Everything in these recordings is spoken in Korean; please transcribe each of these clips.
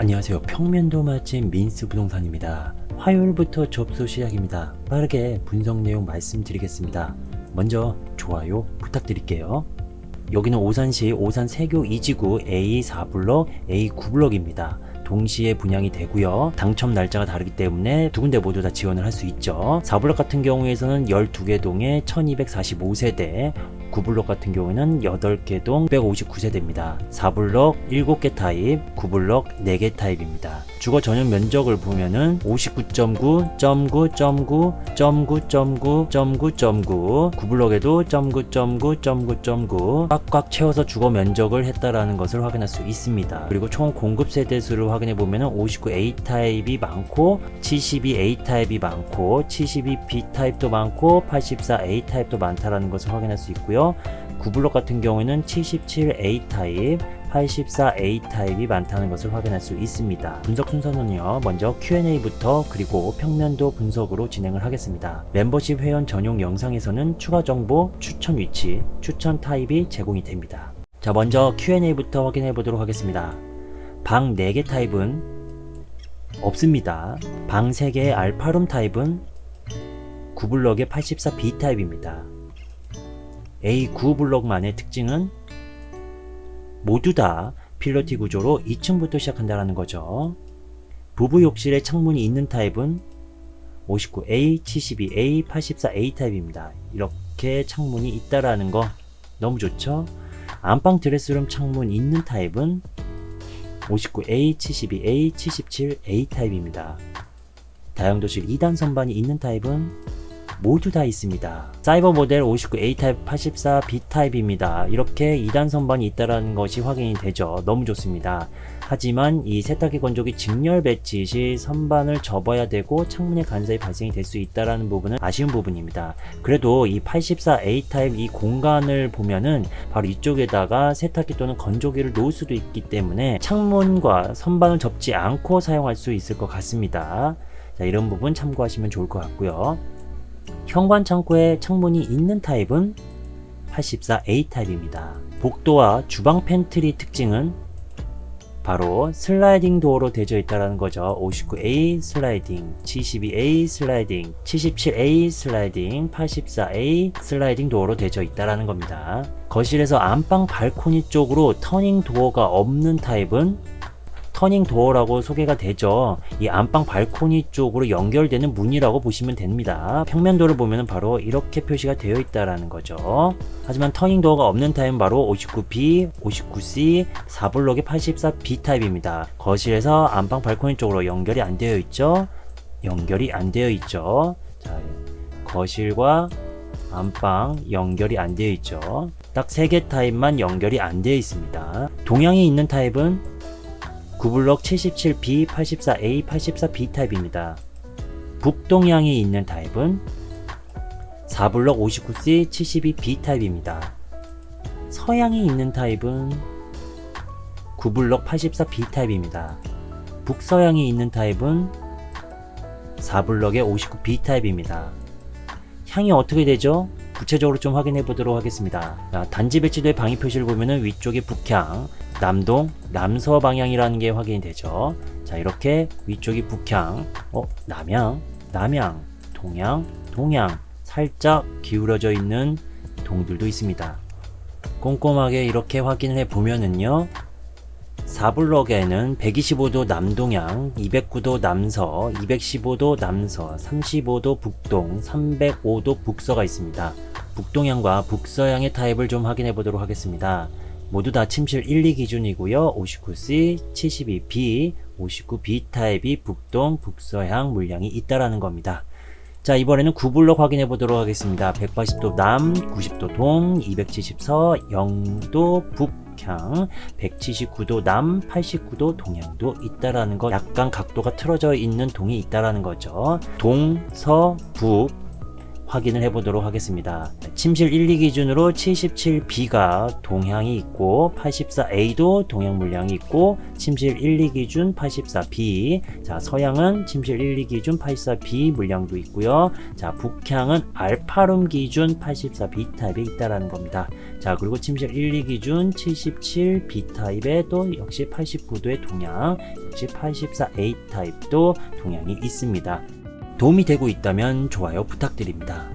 안녕하세요. 평면도 맛집 민스 부동산입니다. 화요일부터 접수 시작입니다. 빠르게 분석 내용 말씀드리겠습니다. 먼저 좋아요 부탁드릴게요. 여기는 오산시 오산 세교 2지구 A4블럭, A9블럭입니다. 동시에 분양이 되고요. 당첨 날짜가 다르기 때문에 두 군데 모두 다 지원을 할 수 있죠. 4블럭 같은 경우에서는 12개 동에 1245세대, 9블럭 같은 경우에는 8개 동 159세대입니다. 4블럭 7개 타입, 9블럭 4개 타입입니다. 주거 전용 면적을 보면은 59.9, 9.9, 9.9, 9블럭에도 9.9, 꽉꽉 채워서 주거 면적을 했다라는 것을 확인할 수 있습니다. 그리고 총 공급 세대 수를 확인해 보면은 59A 타입이 많고, 72A 타입이 많고, 72B 타입도 많고, 84A 타입도 많다라는 것을 확인할 수 있고요. 9블럭 같은 경우에는 77A 타입, 84A 타입이 많다는 것을 확인할 수 있습니다. 분석 순서는요, 먼저 Q&A부터 그리고 평면도 분석으로 진행을 하겠습니다. 멤버십 회원 전용 영상에서는 추가 정보, 추천 위치, 추천 타입이 제공이 됩니다. 자, 먼저 Q&A부터 확인해 보도록 하겠습니다. 방 4개 타입은 없습니다. 방 3개의 알파룸 타입은 9블럭의 84B 타입입니다. A9 블럭만의 특징은 모두 다 필러티 구조로 2층부터 시작한다는 거죠. 부부 욕실에 창문이 있는 타입은 59A, 72A, 84A 타입입니다. 이렇게 창문이 있다라는 거 너무 좋죠? 안방 드레스룸 창문 있는 타입은 59A, 72A, 77A 타입입니다. 다용도실 2단 선반이 있는 타입은 모두 다 있습니다. 사이버 모델 59A 타입, 84B 타입입니다. 이렇게 2단 선반이 있다는 것이 확인이 되죠. 너무 좋습니다. 하지만 이 세탁기 건조기 직렬 배치 시 선반을 접어야 되고 창문에 간섭이 발생이 될 수 있다는 부분은 아쉬운 부분입니다. 그래도 이 84A 타입 이 공간을 보면은 바로 이쪽에다가 세탁기 또는 건조기를 놓을 수도 있기 때문에 창문과 선반을 접지 않고 사용할 수 있을 것 같습니다. 자, 이런 부분 참고하시면 좋을 것 같고요. 현관 창고에 창문이 있는 타입은 84A 타입입니다. 복도와 주방 팬트리 특징은 바로 슬라이딩 도어로 되어 있다는 거죠. 59A 슬라이딩, 72A 슬라이딩, 77A 슬라이딩, 84A 슬라이딩 도어로 되어 있다는 겁니다. 거실에서 안방 발코니 쪽으로 터닝 도어가 없는 타입은 터닝 도어라고 소개가 되죠. 이 안방 발코니 쪽으로 연결되는 문이라고 보시면 됩니다. 평면도를 보면 바로 이렇게 표시가 되어 있다라는 거죠. 하지만 터닝 도어가 없는 타입은 바로 59B, 59C, 4블럭의 84B 타입입니다. 거실에서 안방 발코니 쪽으로 연결이 안 되어 있죠. 연결이 안 되어 있죠. 자, 거실과 안방 연결이 안 되어 있죠. 딱 3개 타입만 연결이 안 되어 있습니다. 동향이 있는 타입은 9블럭 77B, 84A, 84B 타입입니다. 북동향이 있는 타입은 4블럭 59C, 72B 타입입니다. 서향이 있는 타입은 9블럭 84B 타입입니다. 북서향이 있는 타입은 4블럭의 59B 타입입니다. 향이 어떻게 되죠? 구체적으로 좀 확인해 보도록 하겠습니다. 자, 단지 배치도의 방위 표시를 보면은 위쪽에 북향, 남동, 남서 방향이라는 게 확인이 되죠. 자, 이렇게 위쪽이 북향, 남향, 남향, 동향, 동향, 살짝 기울어져 있는 동들도 있습니다. 꼼꼼하게 이렇게 확인을 해 보면은요, 4블럭에는 125도 남동향, 209도 남서, 215도 남서, 35도 북동, 305도 북서가 있습니다. 북동향과 북서향의 타입을 좀 확인해 보도록 하겠습니다. 모두 다 침실 1, 2 기준이고요. 59C, 72B, 59B 타입이 북동, 북서향 물량이 있다라는 겁니다. 자, 이번에는 9블럭 확인해 보도록 하겠습니다. 180도 남, 90도 동, 270서, 0도 북향, 179도 남, 89도 동향도 있다라는 거, 약간 각도가 틀어져 있는 동이 있다라는 거죠. 동, 서, 북, 확인을 해보도록 하겠습니다. 침실 1, 2 기준으로 77B가 동향이 있고 84A도 동향 물량이 있고 침실 1, 2 기준 84B, 자 서향은 침실 1, 2 기준 84B 물량도 있고요. 자 북향은 알파룸 기준 84B 타입에 있다라는 겁니다. 자 그리고 침실 1, 2 기준 77B 타입에 또 역시 89도의 동향, 역시 84A 타입도 동향이 있습니다. 도움이 되고 있다면 좋아요 부탁드립니다.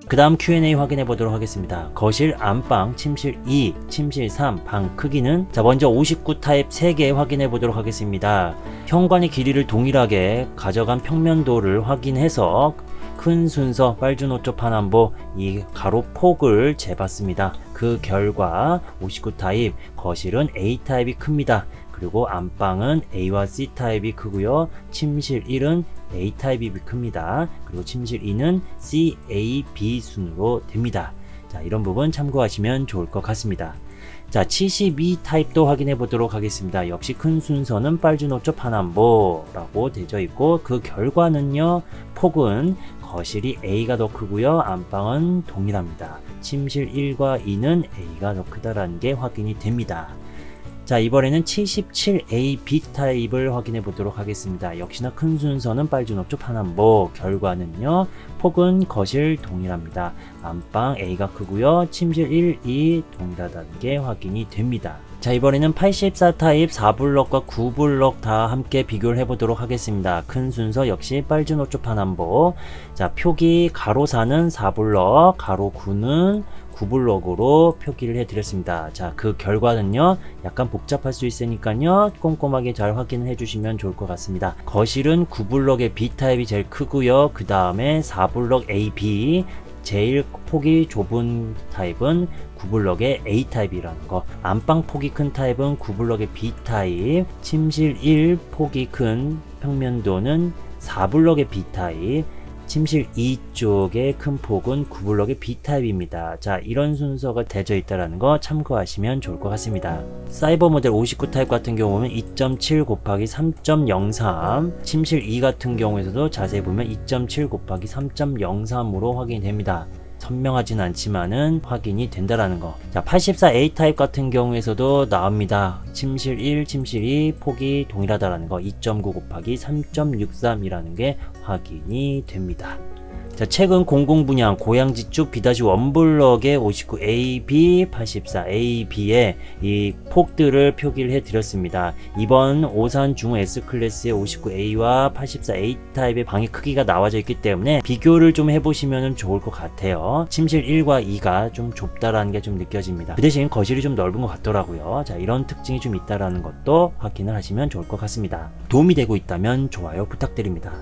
그 다음 Q&A 확인해 보도록 하겠습니다. 거실, 안방, 침실 2, 침실 3, 방 크기는 자 먼저 59 타입 3개 확인해 보도록 하겠습니다. 현관의 길이를 동일하게 가져간 평면도를 확인해서 큰 순서 빨주노초 파남보 이 가로 폭을 재봤습니다. 그 결과 59 타입 거실은 A 타입이 큽니다. 그리고 안방은 A와 C 타입이 크고요. 침실 1은 A 타입이 큽니다. 그리고 침실 2는 C, A, B 순으로 됩니다. 자, 이런 부분 참고하시면 좋을 것 같습니다. 자, 72 타입도 확인해 보도록 하겠습니다. 역시 큰 순서는 빨주노초 파남보라고 되어 있고 그 결과는요. 폭은 거실이 A가 더 크고요. 안방은 동일합니다. 침실 1과 2는 A가 더 크다라는 게 확인이 됩니다. 자 이번에는 77AB 타입을 확인해 보도록 하겠습니다. 역시나 큰 순서는 빨주노초 파남보, 결과는요 폭은 거실 동일합니다. 안방 A가 크고요. 침실 1, 2 동일하다는 게 확인이 됩니다. 자 이번에는 84 타입 4블럭과 9블럭 다 함께 비교를 해보도록 하겠습니다. 큰 순서 역시 빨주노초 파남보. 자 표기 가로 4는 4블럭, 가로 9는 9블럭으로 표기를 해드렸습니다. 자, 그 결과는요, 약간 복잡할 수 있으니까요, 꼼꼼하게 잘 확인을 해주시면 좋을 것 같습니다. 거실은 9블럭의 B타입이 제일 크고요. 그 다음에 4블럭 AB, 제일 폭이 좁은 타입은 9블럭의 A타입이라는 거, 안방 폭이 큰 타입은 9블럭의 B타입, 침실 1 폭이 큰 평면도는 4블럭의 B타입, 침실 2쪽의 큰 폭은 9블럭의 B타입입니다. 자, 이런 순서가 되어 있다는 거 참고하시면 좋을 것 같습니다. 사이버 모델 59 타입 같은 경우는 2.7 곱하기 3.03, 침실 2 같은 경우에서도 자세히 보면 2.7 곱하기 3.03으로 확인이 됩니다. 선명하진 않지만은 확인이 된다라는 거. 자, 84A 타입 같은 경우에서도 나옵니다. 침실 1, 침실 2 폭이 동일하다라는 거. 2.9 곱하기 3.63이라는 게 확인이 됩니다. 자, 최근 공공분양 고양지축 B-1블럭의 59AB, 84AB의 이 폭들을 표기를 해드렸습니다. 이번 오산 중호 S클래스의 59A와 84A 타입의 방의 크기가 나와져 있기 때문에 비교를 좀 해보시면 좋을 것 같아요. 침실 1과 2가 좀 좁다라는 게 좀 느껴집니다. 그 대신 거실이 좀 넓은 것 같더라고요. 자, 이런 특징이 좀 있다라는 것도 확인을 하시면 좋을 것 같습니다. 도움이 되고 있다면 좋아요 부탁드립니다.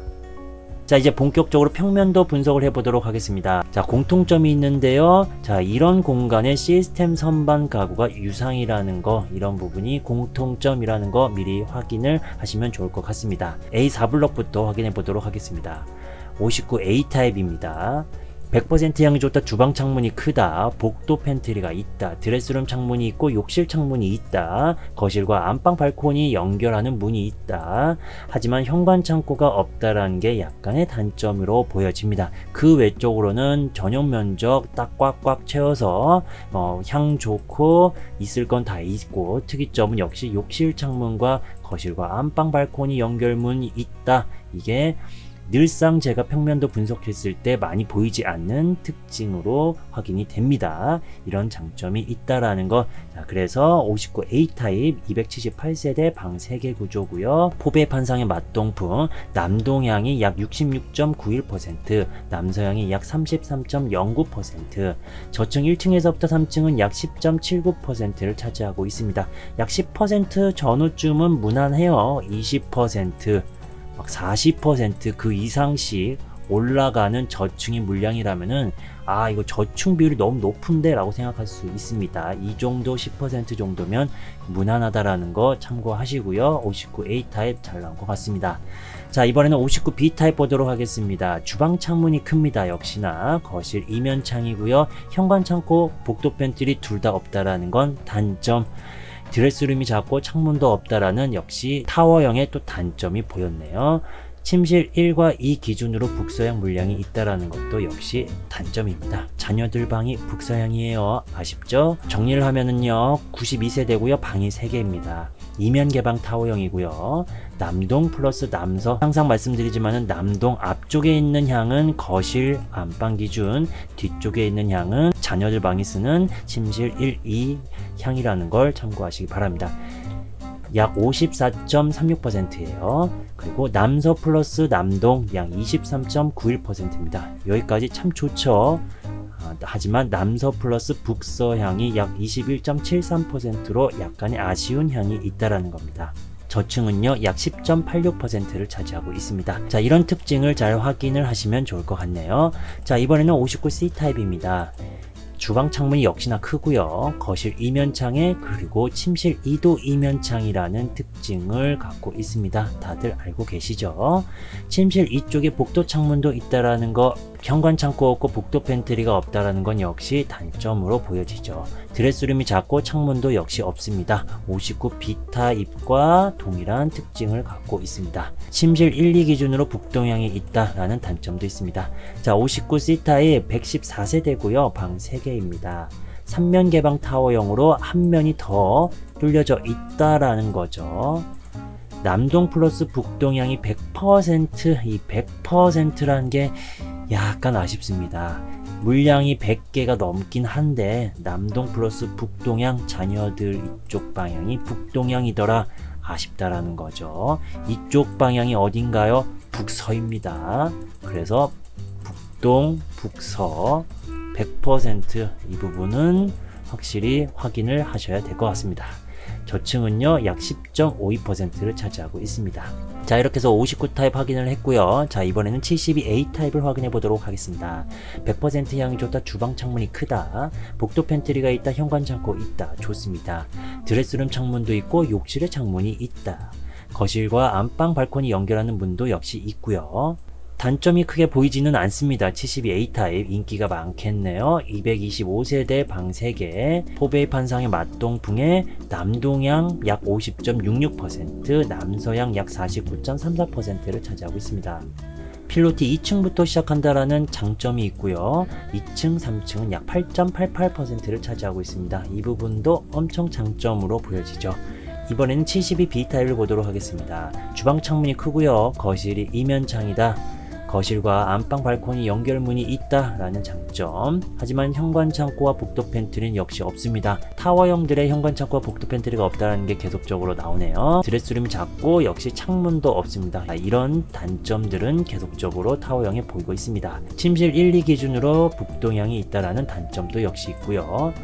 자 이제 본격적으로 평면도 분석을 해보도록 하겠습니다. 자 공통점이 있는데요. 자 이런 공간의 시스템 선반 가구가 유상이라는 거, 이런 부분이 공통점이라는 거 미리 확인을 하시면 좋을 것 같습니다. A4블럭부터 확인해 보도록 하겠습니다. 59A 타입입니다. 100% 향이 좋다, 주방 창문이 크다, 복도 팬트리가 있다, 드레스룸 창문이 있고 욕실 창문이 있다, 거실과 안방 발코니 연결하는 문이 있다. 하지만 현관 창고가 없다라는 게 약간의 단점으로 보여집니다. 그 외적으로는 전용 면적 딱 꽉꽉 채워서 향 좋고 있을 건 다 있고, 특이점은 역시 욕실 창문과 거실과 안방 발코니 연결문이 있다. 이게 늘상 제가 평면도 분석했을 때 많이 보이지 않는 특징으로 확인이 됩니다. 이런 장점이 있다라는 거. 자, 그래서 59A 타입 278세대 방 3개 구조고요. 포배 판상의 맞동풍, 남동향이 약 66.91%, 남서향이 약 33.09%, 저층 1층에서부터 3층은 약 10.79%를 차지하고 있습니다. 약 10% 전후쯤은 무난해요. 20%, 막 40% 그 이상씩 올라가는 저층의 물량이라면은 이거 저층 비율이 너무 높은데 라고 생각할 수 있습니다. 이 정도 10% 정도면 무난하다라는 거 참고하시고요. 59A 타입 잘 나온 것 같습니다. 자 이번에는 59B 타입 보도록 하겠습니다. 주방 창문이 큽니다. 역시나 거실 이면창이고요. 현관 창고, 복도 팬트리 둘 다 없다라는 건 단점. 드레스룸이 작고 창문도 없다라는 역시 타워형의 또 단점이 보였네요. 침실 1과 2 기준으로 북서향 물량이 있다라는 것도 역시 단점입니다. 자녀들 방이 북서향이에요. 아쉽죠? 정리를 하면은요, 92세대고요, 방이 3개입니다. 이면 개방 타워형이고요. 남동 플러스 남서, 항상 말씀드리지만은 남동 앞쪽에 있는 향은 거실 안방 기준, 뒤쪽에 있는 향은 자녀들 방이 쓰는 침실 1, 2 향이라는 걸 참고하시기 바랍니다. 약 54.36%예요. 그리고 남서 플러스 남동 약 23.91%입니다. 여기까지 참 좋죠. 하지만 남서 플러스 북서 향이 약 21.73%로 약간의 아쉬운 향이 있다라는 겁니다. 저층은요 약 10.86%를 차지하고 있습니다. 자, 이런 특징을 잘 확인을 하시면 좋을 것 같네요. 자, 이번에는 59C 타입입니다. 주방 창문이 역시나 크고요. 거실 이면창에 그리고 침실 2도 이면창이라는 특징을 갖고 있습니다. 다들 알고 계시죠? 침실 이쪽에 복도 창문도 있다라는 거, 현관 창고 없고 복도 팬트리가 없다라는 건 역시 단점으로 보여지죠. 드레스룸이 작고 창문도 역시 없습니다. 59B 타입과 동일한 특징을 갖고 있습니다. 침실 1, 2 기준으로 북동향이 있다라는 단점도 있습니다. 자, 59C 타입 114세대고요. 방 3개입니다. 3면 개방 타워형으로 한 면이 더 뚫려져 있다라는 거죠. 남동 플러스 북동향이 100%, 이 100%라는 게 약간 아쉽습니다. 물량이 100개가 넘긴 한데 남동 플러스 북동향, 자녀들 이쪽 방향이 북동향이더라. 아쉽다라는 거죠. 이쪽 방향이 어딘가요? 북서입니다. 그래서 북동, 북서 100% 이 부분은 확실히 확인을 하셔야 될 것 같습니다. 저층은요 약 10.52%를 차지하고 있습니다. 자, 이렇게 해서 59 타입 확인을 했고요. 자, 이번에는 72A 타입을 확인해 보도록 하겠습니다. 100% 향이 좋다. 주방 창문이 크다. 복도 팬트리가 있다. 현관 창고 있다. 좋습니다. 드레스룸 창문도 있고 욕실에 창문이 있다. 거실과 안방 발코니 연결하는 문도 역시 있고요. 단점이 크게 보이지는 않습니다. 72A 타입 인기가 많겠네요. 225세대 방 3개, 포베이 판상의 맞동풍에 남동향 약 50.66%, 남서향 약 49.34%를 차지하고 있습니다. 필로티 2층부터 시작한다라는 장점이 있고요. 2층, 3층은 약 8.88%를 차지하고 있습니다. 이 부분도 엄청 장점으로 보여지죠. 이번에는 72B 타입을 보도록 하겠습니다. 주방 창문이 크고요. 거실이 이면창이다. 거실과 안방 발코니 연결문이 있다라는 장점. 하지만 현관 창고와 복도 팬트리는 역시 없습니다. 타워형들의 현관 창고와 복도 팬트리가 없다는 게 계속적으로 나오네요. 드레스룸이 작고 역시 창문도 없습니다. 이런 단점들은 계속적으로 타워형에 보이고 있습니다. 침실 1, 2 기준으로 북동향이 있다라는 단점도 역시 있고요.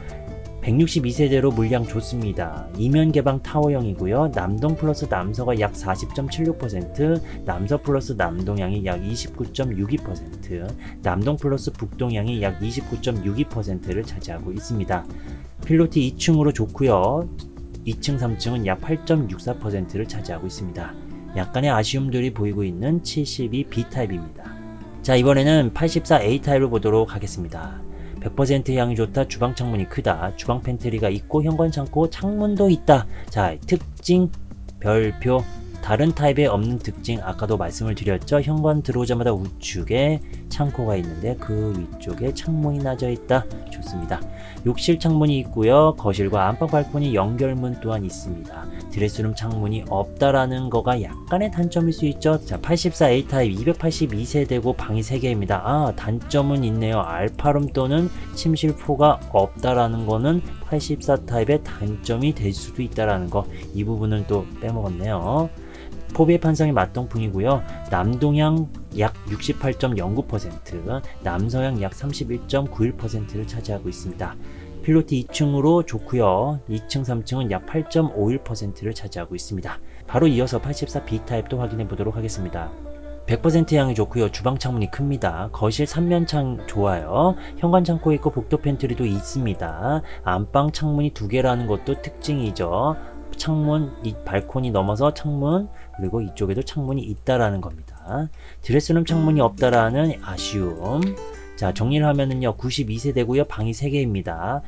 162세대로 물량 좋습니다. 이면 개방 타워형이고요. 남동 플러스 남서가 약 40.76%, 남서 플러스 남동향이 약 29.62%, 남동 플러스 북동향이 약 29.62%를 차지하고 있습니다. 필로티 2층으로 좋고요. 2층, 3층은 약 8.64%를 차지하고 있습니다. 약간의 아쉬움들이 보이고 있는 72B 타입입니다. 자, 이번에는 84A 타입을 보도록 하겠습니다. 100% 향이 좋다. 주방 창문이 크다. 주방 팬트리가 있고 현관 창고 창문도 있다. 자, 특징 별표. 다른 타입에 없는 특징, 아까도 말씀을 드렸죠. 현관 들어오자마자 우측에 창고가 있는데 그 위쪽에 창문이 나져 있다. 좋습니다. 욕실 창문이 있고요. 거실과 안방 발코니 연결문 또한 있습니다. 드레스룸 창문이 없다라는 거가 약간의 단점일 수 있죠. 자, 84A 타입 282세대고 방이 3개입니다. 단점은 있네요. 알파룸 또는 침실4가 없다라는 거는 84 타입의 단점이 될 수도 있다라는 거. 이 부분은 또 빼먹었네요. 포베이 판상의 맞동풍이고요. 남동향 약 68.09%, 남서향 약 31.91%를 차지하고 있습니다. 필로티 2층으로 좋고요. 2층, 3층은 약 8.51%를 차지하고 있습니다. 바로 이어서 84B 타입도 확인해 보도록 하겠습니다. 100% 향이 좋고요. 주방 창문이 큽니다. 거실 3면창 좋아요. 현관 창고 있고 복도 팬트리도 있습니다. 안방 창문이 2개라는 것도 특징이죠. 창문, 이 발코니 넘어서 창문, 그리고 이쪽에도 창문이 있다라는 겁니다. 드레스룸 창문이 없다라는 아쉬움. 자, 정리를 하면은요, 92세대고요, 방이 3개입니다.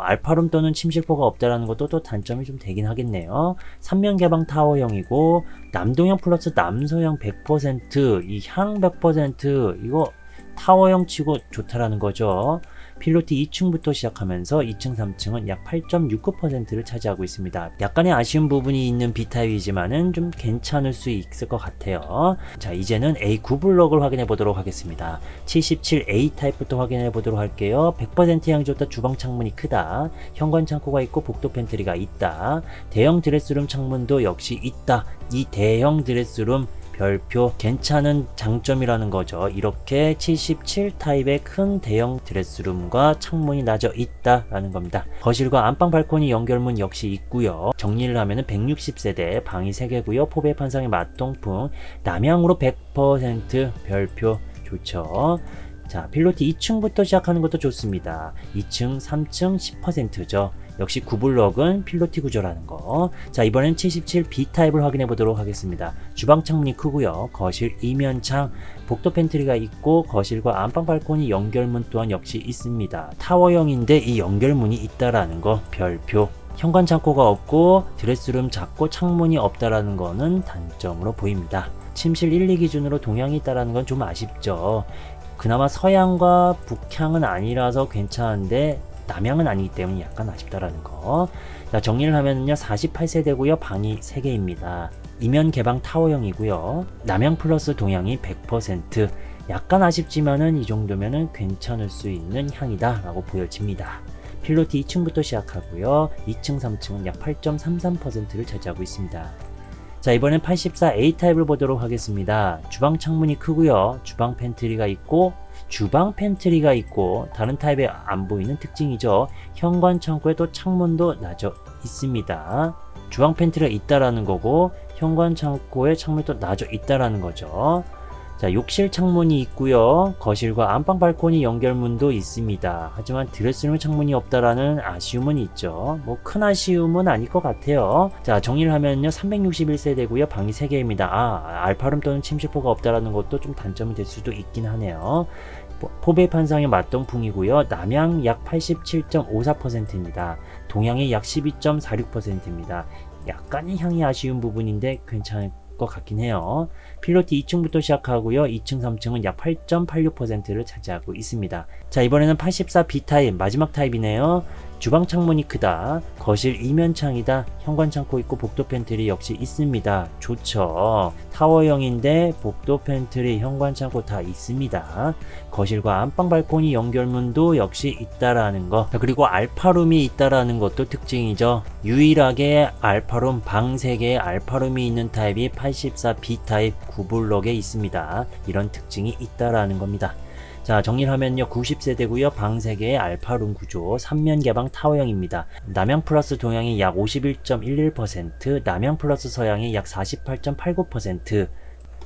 알파룸 또는 침실포가 없다라는 것도 또 단점이 좀 되긴 하겠네요. 3면 개방 타워형이고, 남동형 플러스 남서형 100%, 이 향 100%, 이거 타워형 치고 좋다라는 거죠. 필로티 2층부터 시작하면서 2층, 3층은 약 8.69%를 차지하고 있습니다. 약간의 아쉬운 부분이 있는 B타입이지만은 좀 괜찮을 수 있을 것 같아요. 자, 이제는 A9 블럭을 확인해 보도록 하겠습니다. 77 A타입부터 확인해 보도록 할게요. 100% 향이 좋다. 주방 창문이 크다. 현관 창고가 있고 복도 팬트리가 있다. 대형 드레스룸 창문도 역시 있다. 이 대형 드레스룸 별표 괜찮은 장점이라는 거죠. 이렇게 77 타입의 큰 대형 드레스룸과 창문이 나져 있다라는 겁니다. 거실과 안방 발코니 연결문 역시 있고요. 정리를 하면은 160세대 방이 3개고요. 포배 판상의 맞동풍 남향으로 100% 별표 좋죠. 자, 필로티 2층부터 시작하는 것도 좋습니다. 2층, 3층 10%죠. 역시 9블럭은 필로티 구조라는 거. 자, 이번엔 77 B타입을 확인해 보도록 하겠습니다. 주방 창문이 크고요. 거실 이면창, 복도 팬트리가 있고 거실과 안방 발코니 연결문 또한 역시 있습니다. 타워형인데 이 연결문이 있다라는 거 별표. 현관 창고가 없고 드레스룸 작고 창문이 없다라는 거는 단점으로 보입니다. 침실 1, 2 기준으로 동향이 있다라는 건 좀 아쉽죠. 그나마 서향과 북향은 아니라서 괜찮은데 남향은 아니기 때문에 약간 아쉽다라는 거. 자, 정리를 하면요, 48세대고요, 방이 3개입니다. 이면 개방 타워형이고요. 남향 플러스 동향이 100%. 약간 아쉽지만은 이 정도면은 괜찮을 수 있는 향이다 라고 보여집니다. 필로티 2층부터 시작하고요. 2층, 3층은 약 8.33%를 차지하고 있습니다. 자, 이번엔 84 A타입을 보도록 하겠습니다. 주방 창문이 크고요. 주방 팬트리가 있고 다른 타입에 안 보이는 특징이죠. 현관 창고에 또 창문도 나져 있습니다. 주방 팬트리가 있다라는 거고 현관 창고에 창문이 또 나져 있다라는 거죠. 자, 욕실 창문이 있고요. 거실과 안방 발코니 연결문도 있습니다. 하지만 드레스룸 창문이 없다라는 아쉬움은 있죠. 뭐 큰 아쉬움은 아닐 것 같아요. 자, 정리를 하면요, 361세대고요. 방이 3개입니다. 알파룸 또는 침실포가 없다라는 것도 좀 단점이 될 수도 있긴 하네요. 포배 판상의 맞동풍이고요. 남향 약 87.54%입니다. 동향이 약 12.46%입니다. 약간의 향이 아쉬운 부분인데 괜찮을 것 같긴 해요. 필로티 2층부터 시작하고요. 2층, 3층은 약 8.86%를 차지하고 있습니다. 자, 이번에는 84 B타입, 마지막 타입이네요. 주방 창문이 크다. 거실 이면창이다. 현관 창고 있고 복도 팬트리 역시 있습니다. 좋죠. 타워형인데 복도 팬트리, 현관 창고 다 있습니다. 거실과 안방 발코니 연결문도 역시 있다라는 거. 그리고 알파룸이 있다라는 것도 특징이죠. 유일하게 알파룸, 방 3개의 알파룸이 있는 타입이 84 B타입 9블럭에 있습니다. 이런 특징이 있다라는 겁니다. 자, 정리를 하면요, 90세대고요. 방 3개의 알파룸 구조, 3면 개방 타워형입니다. 남향 플러스 동향이 약 51.11%, 남향 플러스 서향이 약 48.89%.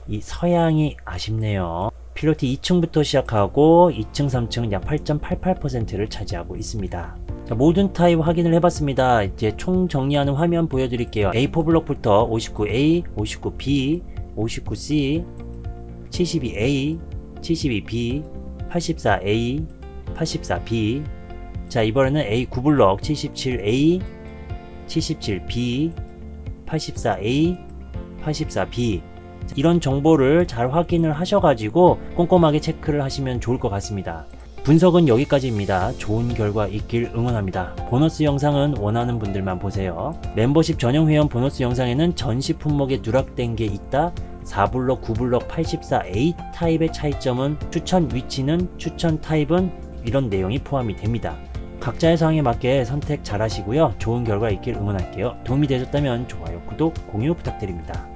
이 서향이 아쉽네요. 필로티 2층부터 시작하고 2층, 3층은 약 8.88%를 차지하고 있습니다. 자, 모든 타입 확인을 해봤습니다. 이제 총 정리하는 화면 보여드릴게요. A4 블록부터 59A, 59B, 59C, 72A, 72B, 84A, 84B. 자, 이번에는 A9 블럭 77A, 77B, 84A, 84B. 이런 정보를 잘 확인을 하셔가지고 꼼꼼하게 체크를 하시면 좋을 것 같습니다. 분석은 여기까지입니다. 좋은 결과 있길 응원합니다. 보너스 영상은 원하는 분들만 보세요. 멤버십 전용 회원 보너스 영상에는 전시 품목에 누락된 게 있다. 4블럭, 9블럭, 84A 타입의 차이점은, 추천 위치는, 추천 타입은, 이런 내용이 포함이 됩니다. 각자의 상황에 맞게 선택 잘 하시고요. 좋은 결과 있길 응원할게요. 도움이 되셨다면 좋아요, 구독, 공유 부탁드립니다.